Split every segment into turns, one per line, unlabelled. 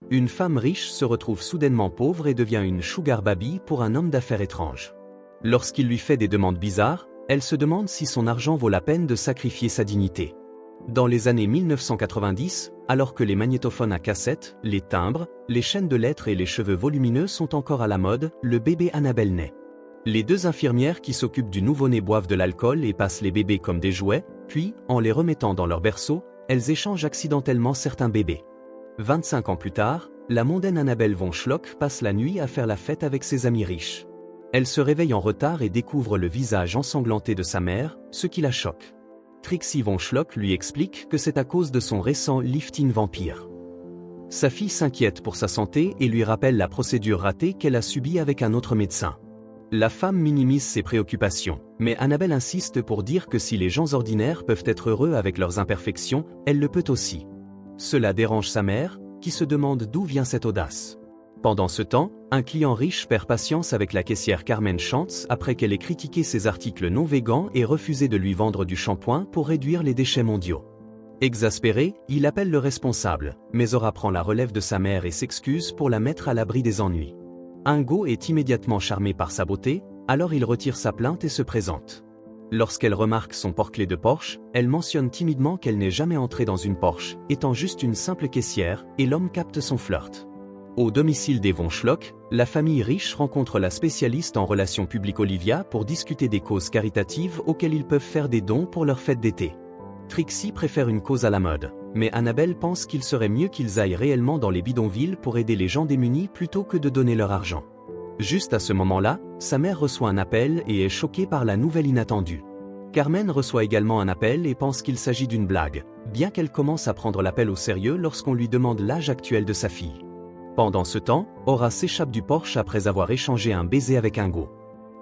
Une femme riche se retrouve soudainement pauvre et devient une sugar baby pour un homme d'affaires étrange. Lorsqu'il lui fait des demandes bizarres, elle se demande si son argent vaut la peine de sacrifier sa dignité. Dans les années 1990, alors que les magnétophones à cassette, les timbres, les chaînes de lettres et les cheveux volumineux sont encore à la mode, le bébé Annabelle naît. Les deux infirmières qui s'occupent du nouveau-né boivent de l'alcool et passent les bébés comme des jouets, puis, en les remettant dans leur berceau, elles échangent accidentellement certains bébés. 25 ans plus tard, la mondaine Annabelle von Schlock passe la nuit à faire la fête avec ses amis riches. Elle se réveille en retard et découvre le visage ensanglanté de sa mère, ce qui la choque. Trixie von Schlock lui explique que c'est à cause de son récent lifting vampire. Sa fille s'inquiète pour sa santé et lui rappelle la procédure ratée qu'elle a subie avec un autre médecin. La femme minimise ses préoccupations, mais Annabelle insiste pour dire que si les gens ordinaires peuvent être heureux avec leurs imperfections, elle le peut aussi. Cela dérange sa mère, qui se demande d'où vient cette audace. Pendant ce temps, un client riche perd patience avec la caissière Carmen Schantz après qu'elle ait critiqué ses articles non végans et refusé de lui vendre du shampoing pour réduire les déchets mondiaux. Exaspéré, il appelle le responsable, mais Aura prend la relève de sa mère et s'excuse pour la mettre à l'abri des ennuis. Ingo est immédiatement charmé par sa beauté, alors il retire sa plainte et se présente. Lorsqu'elle remarque son porte-clés de Porsche, elle mentionne timidement qu'elle n'est jamais entrée dans une Porsche, étant juste une simple caissière, et l'homme capte son flirt. Au domicile des von Schlock, la famille riche rencontre la spécialiste en relations publiques Olivia pour discuter des causes caritatives auxquelles ils peuvent faire des dons pour leur fête d'été. Trixie préfère une cause à la mode, mais Annabelle pense qu'il serait mieux qu'ils aillent réellement dans les bidonvilles pour aider les gens démunis plutôt que de donner leur argent. Juste à ce moment-là, sa mère reçoit un appel et est choquée par la nouvelle inattendue. Carmen reçoit également un appel et pense qu'il s'agit d'une blague, bien qu'elle commence à prendre l'appel au sérieux lorsqu'on lui demande l'âge actuel de sa fille. Pendant ce temps, Aura s'échappe du Porsche après avoir échangé un baiser avec Ingo.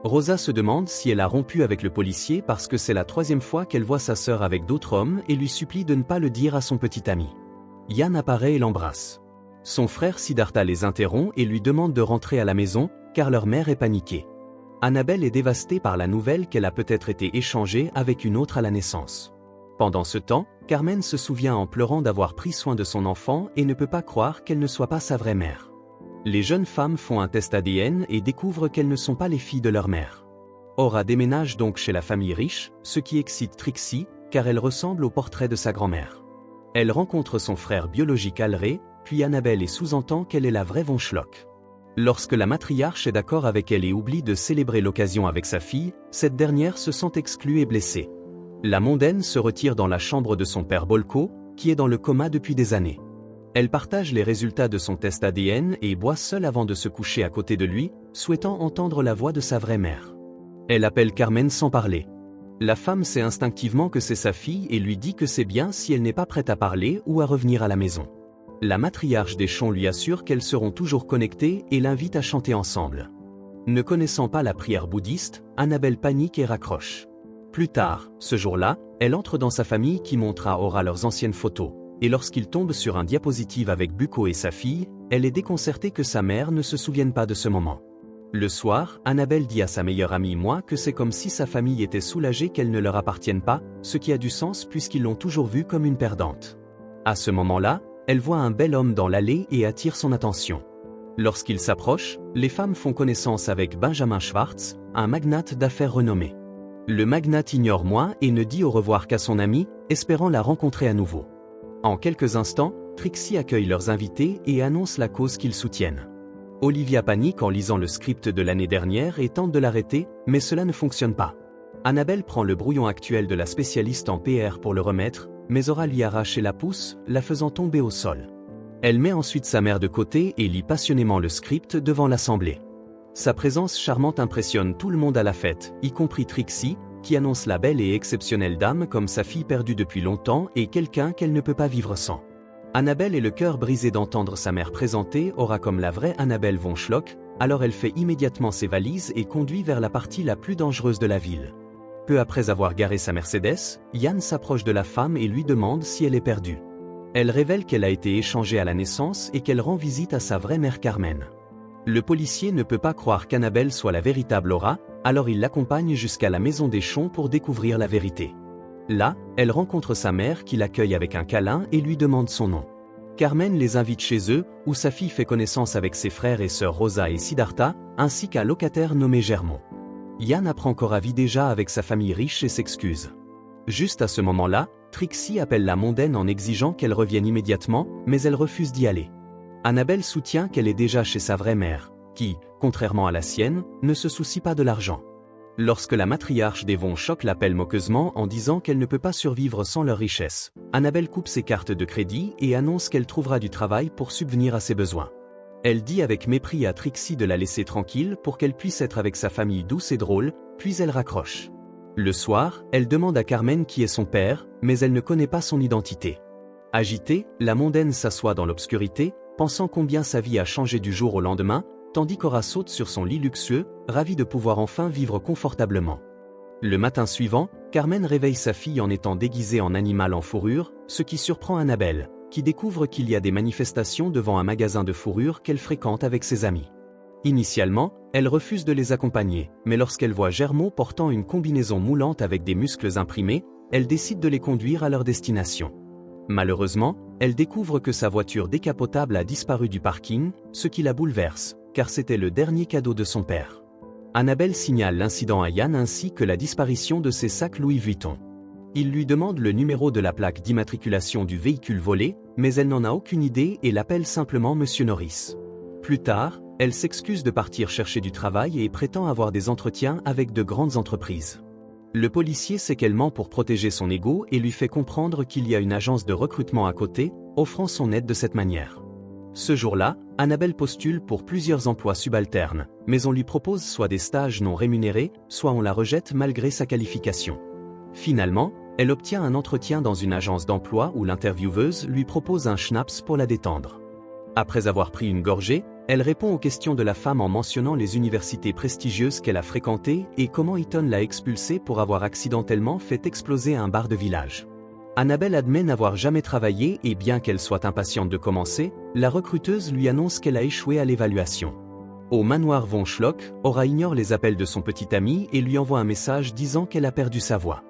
Rosa se demande si elle a rompu avec le policier parce que c'est la 3e fois qu'elle voit sa sœur avec d'autres hommes et lui supplie de ne pas le dire à son petit ami. Yann apparaît et l'embrasse. Son frère Siddhartha les interrompt et lui demande de rentrer à la maison, car leur mère est paniquée. Annabelle est dévastée par la nouvelle qu'elle a peut-être été échangée avec une autre à la naissance. Pendant ce temps, Carmen se souvient en pleurant d'avoir pris soin de son enfant et ne peut pas croire qu'elle ne soit pas sa vraie mère. Les jeunes femmes font un test ADN et découvrent qu'elles ne sont pas les filles de leur mère. Aura déménage donc chez la famille riche, ce qui excite Trixie, car elle ressemble au portrait de sa grand-mère. Elle rencontre son frère biologique Alré, puis Annabelle et sous-entend qu'elle est la vraie von Schlock. Lorsque la matriarche est d'accord avec elle et oublie de célébrer l'occasion avec sa fille, cette dernière se sent exclue et blessée. La mondaine se retire dans la chambre de son père Bolko, qui est dans le coma depuis des années. Elle partage les résultats de son test ADN et boit seule avant de se coucher à côté de lui, souhaitant entendre la voix de sa vraie mère. Elle appelle Carmen sans parler. La femme sait instinctivement que c'est sa fille et lui dit que c'est bien si elle n'est pas prête à parler ou à revenir à la maison. La matriarche des Champs lui assure qu'elles seront toujours connectées et l'invite à chanter ensemble. Ne connaissant pas la prière bouddhiste, Annabelle panique et raccroche. Plus tard, ce jour-là, elle entre dans sa famille qui montre à Aura leurs anciennes photos, et lorsqu'il tombe sur un diapositive avec Bucco et sa fille, elle est déconcertée que sa mère ne se souvienne pas de ce moment. Le soir, Annabelle dit à sa meilleure amie Moi que c'est comme si sa famille était soulagée qu'elle ne leur appartienne pas, ce qui a du sens puisqu'ils l'ont toujours vue comme une perdante. À ce moment-là, elle voit un bel homme dans l'allée et attire son attention. Lorsqu'il s'approche, les femmes font connaissance avec Benjamin Schwartz, un magnate d'affaires renommé. Le magnate ignore Moi et ne dit au revoir qu'à son ami, espérant la rencontrer à nouveau. En quelques instants, Trixie accueille leurs invités et annonce la cause qu'ils soutiennent. Olivia panique en lisant le script de l'année dernière et tente de l'arrêter, mais cela ne fonctionne pas. Annabelle prend le brouillon actuel de la spécialiste en PR pour le remettre, mais Aura lui arrache la pousse, la faisant tomber au sol. Elle met ensuite sa mère de côté et lit passionnément le script devant l'assemblée. Sa présence charmante impressionne tout le monde à la fête, y compris Trixie, qui annonce la belle et exceptionnelle dame comme sa fille perdue depuis longtemps et quelqu'un qu'elle ne peut pas vivre sans. Annabelle est le cœur brisé d'entendre sa mère présenter Aura comme la vraie Annabelle von Schlock, alors elle fait immédiatement ses valises et conduit vers la partie la plus dangereuse de la ville. Peu après avoir garé sa Mercedes, Yann s'approche de la femme et lui demande si elle est perdue. Elle révèle qu'elle a été échangée à la naissance et qu'elle rend visite à sa vraie mère Carmen. Le policier ne peut pas croire qu'Annabelle soit la véritable Aura, alors il l'accompagne jusqu'à la maison des Champs pour découvrir la vérité. Là, elle rencontre sa mère qui l'accueille avec un câlin et lui demande son nom. Carmen les invite chez eux, où sa fille fait connaissance avec ses frères et sœurs Rosa et Siddhartha, ainsi qu'un locataire nommé Germont. Yann apprend qu'Aura vit déjà avec sa famille riche et s'excuse. Juste à ce moment-là, Trixie appelle la mondaine en exigeant qu'elle revienne immédiatement, mais elle refuse d'y aller. Annabelle soutient qu'elle est déjà chez sa vraie mère, qui, contrairement à la sienne, ne se soucie pas de l'argent. Lorsque la matriarche des Von Schock l'appelle moqueusement en disant qu'elle ne peut pas survivre sans leur richesse, Annabelle coupe ses cartes de crédit et annonce qu'elle trouvera du travail pour subvenir à ses besoins. Elle dit avec mépris à Trixie de la laisser tranquille pour qu'elle puisse être avec sa famille douce et drôle, puis elle raccroche. Le soir, elle demande à Carmen qui est son père, mais elle ne connaît pas son identité. Agitée, la mondaine s'assoit dans l'obscurité, pensant combien sa vie a changé du jour au lendemain, tandis qu'Aura saute sur son lit luxueux, ravie de pouvoir enfin vivre confortablement. Le matin suivant, Carmen réveille sa fille en étant déguisée en animal en fourrure, ce qui surprend Annabelle, qui découvre qu'il y a des manifestations devant un magasin de fourrure qu'elle fréquente avec ses amis. Initialement, elle refuse de les accompagner, mais lorsqu'elle voit Germont portant une combinaison moulante avec des muscles imprimés, elle décide de les conduire à leur destination. Malheureusement, elle découvre que sa voiture décapotable a disparu du parking, ce qui la bouleverse, car c'était le dernier cadeau de son père. Annabelle signale l'incident à Yann ainsi que la disparition de ses sacs Louis Vuitton. Il lui demande le numéro de la plaque d'immatriculation du véhicule volé, mais elle n'en a aucune idée et l'appelle simplement Monsieur Norris. Plus tard, elle s'excuse de partir chercher du travail et prétend avoir des entretiens avec de grandes entreprises. Le policier sait qu'elle ment pour protéger son ego et lui fait comprendre qu'il y a une agence de recrutement à côté, offrant son aide de cette manière. Ce jour-là, Annabelle postule pour plusieurs emplois subalternes, mais on lui propose soit des stages non rémunérés, soit on la rejette malgré sa qualification. Finalement, elle obtient un entretien dans une agence d'emploi où l'intervieweuse lui propose un schnapps pour la détendre. Après avoir pris une gorgée, elle répond aux questions de la femme en mentionnant les universités prestigieuses qu'elle a fréquentées et comment Eaton l'a expulsée pour avoir accidentellement fait exploser un bar de village. Annabelle admet n'avoir jamais travaillé et bien qu'elle soit impatiente de commencer, la recruteuse lui annonce qu'elle a échoué à l'évaluation. Au manoir Von Schlock, Aura ignore les appels de son petit ami et lui envoie un message disant qu'elle a perdu sa voix.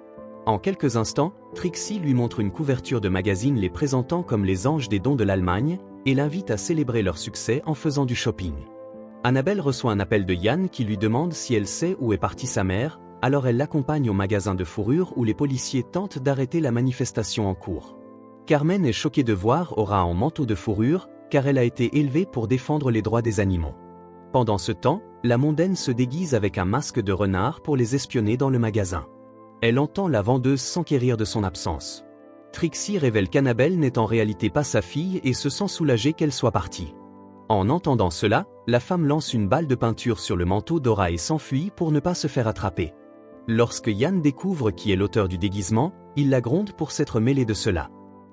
En quelques instants, Trixie lui montre une couverture de magazine les présentant comme les anges des dons de l'Allemagne et l'invite à célébrer leur succès en faisant du shopping. Annabelle reçoit un appel de Yann qui lui demande si elle sait où est partie sa mère, alors elle l'accompagne au magasin de fourrure où les policiers tentent d'arrêter la manifestation en cours. Carmen est choquée de voir Aura en manteau de fourrure, car elle a été élevée pour défendre les droits des animaux. Pendant ce temps, la mondaine se déguise avec un masque de renard pour les espionner dans le magasin. Elle entend la vendeuse s'enquérir de son absence. Trixie révèle qu'Annabelle n'est en réalité pas sa fille et se sent soulagée qu'elle soit partie. En entendant cela, la femme lance une balle de peinture sur le manteau d'Aura et s'enfuit pour ne pas se faire attraper. Lorsque Yann découvre qui est l'auteur du déguisement, il la gronde pour s'être mêlé de cela.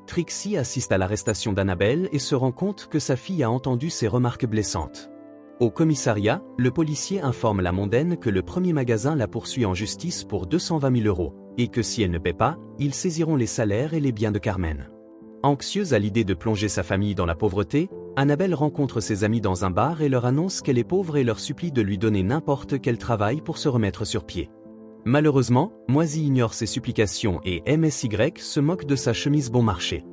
Trixie assiste à l'arrestation d'Annabelle et se rend compte que sa fille a entendu ses remarques blessantes. Au commissariat, le policier informe la mondaine que le premier magasin la poursuit en justice pour 220 000 €, et que si elle ne paie pas, ils saisiront les salaires et les biens de Carmen. Anxieuse à l'idée de plonger sa famille dans la pauvreté, Annabelle rencontre ses amis dans un bar et leur annonce qu'elle est pauvre et leur supplie de lui donner n'importe quel travail pour se remettre sur pied. Malheureusement, Moisy ignore ses supplications et MSY se moque de sa chemise bon marché.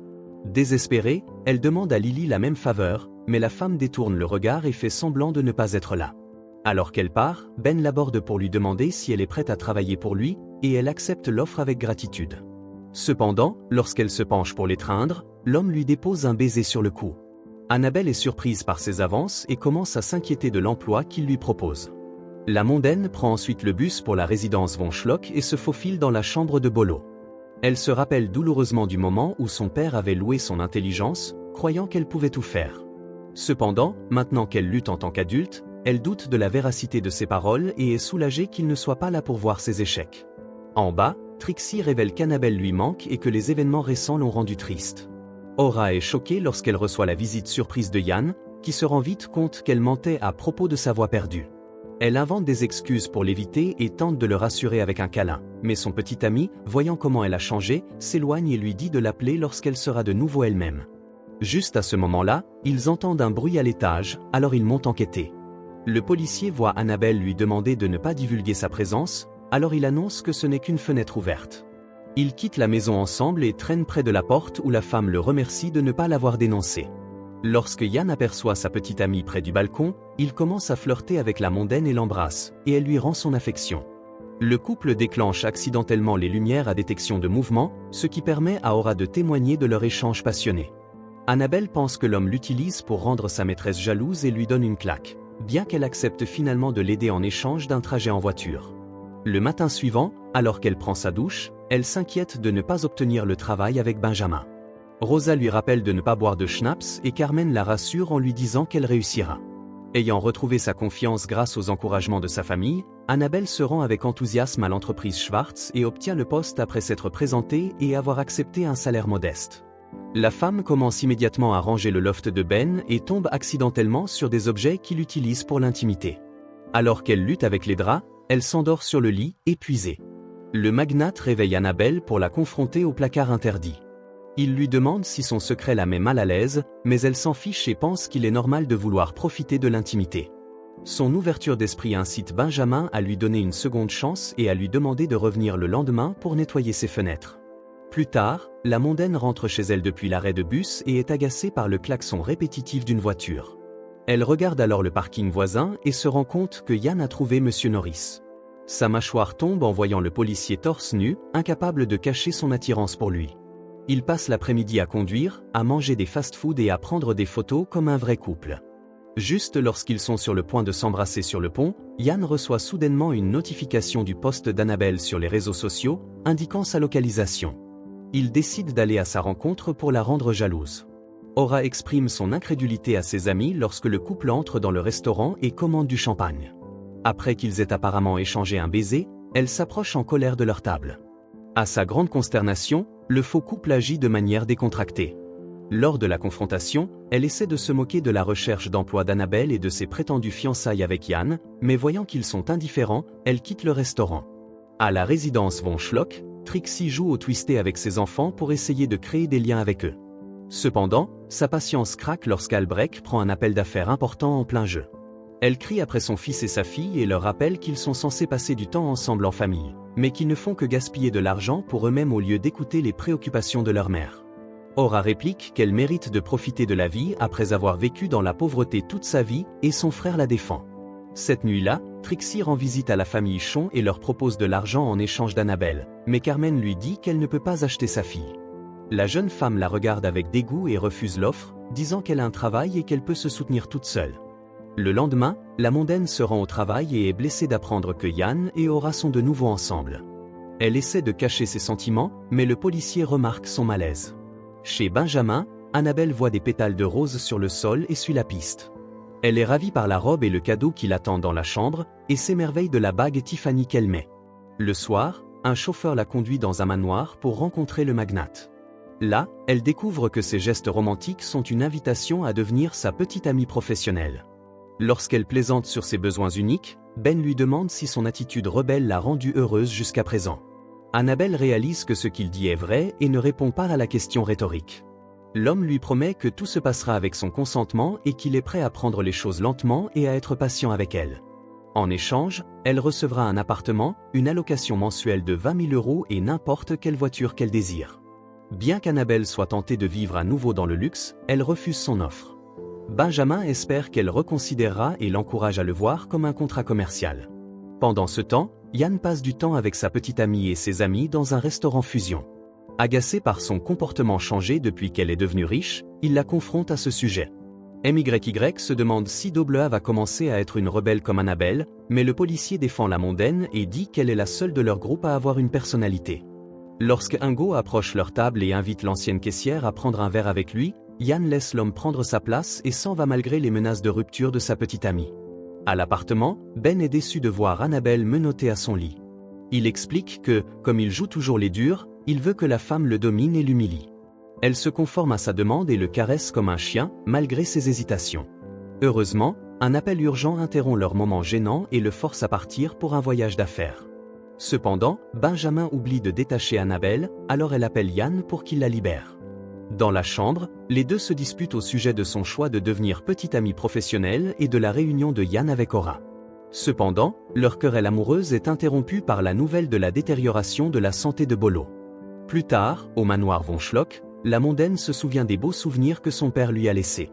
Désespérée, elle demande à Lily la même faveur, mais la femme détourne le regard et fait semblant de ne pas être là. Alors qu'elle part, Ben l'aborde pour lui demander si elle est prête à travailler pour lui, et elle accepte l'offre avec gratitude. Cependant, lorsqu'elle se penche pour l'étreindre, l'homme lui dépose un baiser sur le cou. Annabelle est surprise par ses avances et commence à s'inquiéter de l'emploi qu'il lui propose. La mondaine prend ensuite le bus pour la résidence Von Schlock et se faufile dans la chambre de Bolo. Elle se rappelle douloureusement du moment où son père avait loué son intelligence, croyant qu'elle pouvait tout faire. Cependant, maintenant qu'elle lutte en tant qu'adulte, elle doute de la véracité de ses paroles et est soulagée qu'il ne soit pas là pour voir ses échecs. En bas, Trixie révèle qu'Annabelle lui manque et que les événements récents l'ont rendue triste. Aura est choquée lorsqu'elle reçoit la visite surprise de Yann, qui se rend vite compte qu'elle mentait à propos de sa voix perdue. Elle invente des excuses pour l'éviter et tente de le rassurer avec un câlin, mais son petit ami, voyant comment elle a changé, s'éloigne et lui dit de l'appeler lorsqu'elle sera de nouveau elle-même. Juste à ce moment-là, ils entendent un bruit à l'étage, alors ils montent enquêter. Le policier voit Annabelle lui demander de ne pas divulguer sa présence, alors il annonce que ce n'est qu'une fenêtre ouverte. Ils quittent la maison ensemble et traînent près de la porte où la femme le remercie de ne pas l'avoir dénoncé. Lorsque Yann aperçoit sa petite amie près du balcon, il commence à flirter avec la mondaine et l'embrasse, et elle lui rend son affection. Le couple déclenche accidentellement les lumières à détection de mouvement, ce qui permet à Aura de témoigner de leur échange passionné. Annabelle pense que l'homme l'utilise pour rendre sa maîtresse jalouse et lui donne une claque, bien qu'elle accepte finalement de l'aider en échange d'un trajet en voiture. Le matin suivant, alors qu'elle prend sa douche, elle s'inquiète de ne pas obtenir le travail avec Benjamin. Rosa lui rappelle de ne pas boire de schnapps et Carmen la rassure en lui disant qu'elle réussira. Ayant retrouvé sa confiance grâce aux encouragements de sa famille, Annabelle se rend avec enthousiasme à l'entreprise Schwartz et obtient le poste après s'être présentée et avoir accepté un salaire modeste. La femme commence immédiatement à ranger le loft de Ben et tombe accidentellement sur des objets qu'il utilise pour l'intimité. Alors qu'elle lutte avec les draps, elle s'endort sur le lit, épuisée. Le magnate réveille Annabelle pour la confronter au placard interdit. Il lui demande si son secret la met mal à l'aise, mais elle s'en fiche et pense qu'il est normal de vouloir profiter de l'intimité. Son ouverture d'esprit incite Benjamin à lui donner une seconde chance et à lui demander de revenir le lendemain pour nettoyer ses fenêtres. Plus tard, la mondaine rentre chez elle depuis l'arrêt de bus et est agacée par le klaxon répétitif d'une voiture. Elle regarde alors le parking voisin et se rend compte que Yann a trouvé Monsieur Norris. Sa mâchoire tombe en voyant le policier torse nu, incapable de cacher son attirance pour lui. Ils passent l'après-midi à conduire, à manger des fast-foods et à prendre des photos comme un vrai couple. Juste lorsqu'ils sont sur le point de s'embrasser sur le pont, Yann reçoit soudainement une notification du post d'Annabelle sur les réseaux sociaux, indiquant sa localisation. Il décide d'aller à sa rencontre pour la rendre jalouse. Aura exprime son incrédulité à ses amis lorsque le couple entre dans le restaurant et commande du champagne. Après qu'ils aient apparemment échangé un baiser, elle s'approche en colère de leur table. À sa grande consternation, le faux couple agit de manière décontractée. Lors de la confrontation, elle essaie de se moquer de la recherche d'emploi d'Annabelle et de ses prétendues fiançailles avec Yann, mais voyant qu'ils sont indifférents, elle quitte le restaurant. À la résidence von Schlock, Trixie joue au twisté avec ses enfants pour essayer de créer des liens avec eux. Cependant, sa patience craque lorsqu'Albrecht prend un appel d'affaires important en plein jeu. Elle crie après son fils et sa fille et leur rappelle qu'ils sont censés passer du temps ensemble en famille, mais qu'ils ne font que gaspiller de l'argent pour eux-mêmes au lieu d'écouter les préoccupations de leur mère. Aura réplique qu'elle mérite de profiter de la vie après avoir vécu dans la pauvreté toute sa vie et son frère la défend. Cette nuit-là, Trixie rend visite à la famille Chon et leur propose de l'argent en échange d'Annabelle, mais Carmen lui dit qu'elle ne peut pas acheter sa fille. La jeune femme la regarde avec dégoût et refuse l'offre, disant qu'elle a un travail et qu'elle peut se soutenir toute seule. Le lendemain, la mondaine se rend au travail et est blessée d'apprendre que Yann et Aura sont de nouveau ensemble. Elle essaie de cacher ses sentiments, mais le policier remarque son malaise. Chez Benjamin, Annabelle voit des pétales de rose sur le sol et suit la piste. Elle est ravie par la robe et le cadeau qui l'attendent dans la chambre, et s'émerveille de la bague Tiffany qu'elle met. Le soir, un chauffeur la conduit dans un manoir pour rencontrer le magnate. Là, elle découvre que ses gestes romantiques sont une invitation à devenir sa petite amie professionnelle. Lorsqu'elle plaisante sur ses besoins uniques, Ben lui demande si son attitude rebelle l'a rendue heureuse jusqu'à présent. Annabelle réalise que ce qu'il dit est vrai et ne répond pas à la question rhétorique. L'homme lui promet que tout se passera avec son consentement et qu'il est prêt à prendre les choses lentement et à être patient avec elle. En échange, elle recevra un appartement, une allocation mensuelle de 20 000 € et n'importe quelle voiture qu'elle désire. Bien qu'Annabelle soit tentée de vivre à nouveau dans le luxe, elle refuse son offre. Benjamin espère qu'elle reconsidérera et l'encourage à le voir comme un contrat commercial. Pendant ce temps, Yann passe du temps avec sa petite amie et ses amis dans un restaurant fusion. Agacé par son comportement changé depuis qu'elle est devenue riche, il la confronte à ce sujet. MYY se demande si Dobleha va commencer à être une rebelle comme Annabelle, mais le policier défend la mondaine et dit qu'elle est la seule de leur groupe à avoir une personnalité. Lorsque Ingo approche leur table et invite l'ancienne caissière à prendre un verre avec lui, Yann laisse l'homme prendre sa place et s'en va malgré les menaces de rupture de sa petite amie. À l'appartement, Ben est déçu de voir Annabelle menottée à son lit. Il explique que, comme il joue toujours les durs, il veut que la femme le domine et l'humilie. Elle se conforme à sa demande et le caresse comme un chien, malgré ses hésitations. Heureusement, un appel urgent interrompt leur moment gênant et le force à partir pour un voyage d'affaires. Cependant, Benjamin oublie de détacher Annabelle, alors elle appelle Yann pour qu'il la libère. Dans la chambre, les deux se disputent au sujet de son choix de devenir petite amie professionnelle et de la réunion de Yann avec Aura. Cependant, leur querelle amoureuse est interrompue par la nouvelle de la détérioration de la santé de Bolo. Plus tard, au manoir von Schlock, la mondaine se souvient des beaux souvenirs que son père lui a laissés.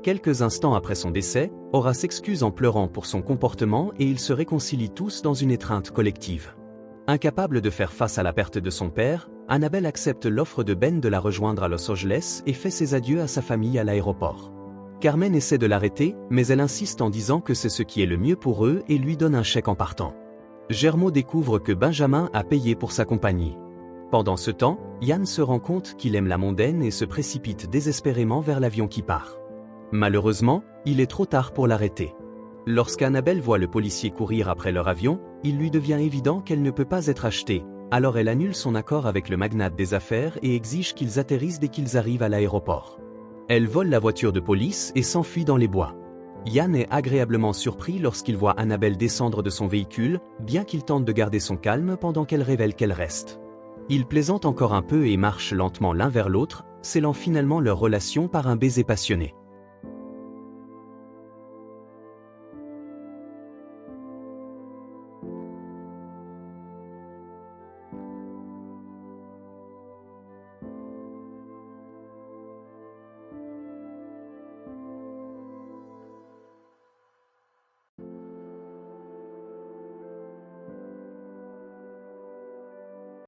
Quelques instants après son décès, Ora s'excuse en pleurant pour son comportement et ils se réconcilient tous dans une étreinte collective. Incapable de faire face à la perte de son père, Annabelle accepte l'offre de Ben de la rejoindre à Los Angeles et fait ses adieux à sa famille à l'aéroport. Carmen essaie de l'arrêter, mais elle insiste en disant que c'est ce qui est le mieux pour eux et lui donne un chèque en partant. Germo découvre que Benjamin a payé pour sa compagnie. Pendant ce temps, Yann se rend compte qu'il aime la mondaine et se précipite désespérément vers l'avion qui part. Malheureusement, il est trop tard pour l'arrêter. Lorsqu'Annabelle voit le policier courir après leur avion, il lui devient évident qu'elle ne peut pas être achetée, alors elle annule son accord avec le magnate des affaires et exige qu'ils atterrissent dès qu'ils arrivent à l'aéroport. Elle vole la voiture de police et s'enfuit dans les bois. Yann est agréablement surpris lorsqu'il voit Annabelle descendre de son véhicule, bien qu'il tente de garder son calme pendant qu'elle révèle qu'elle reste. Ils plaisantent encore un peu et marchent lentement l'un vers l'autre, scellant finalement leur relation par un baiser passionné.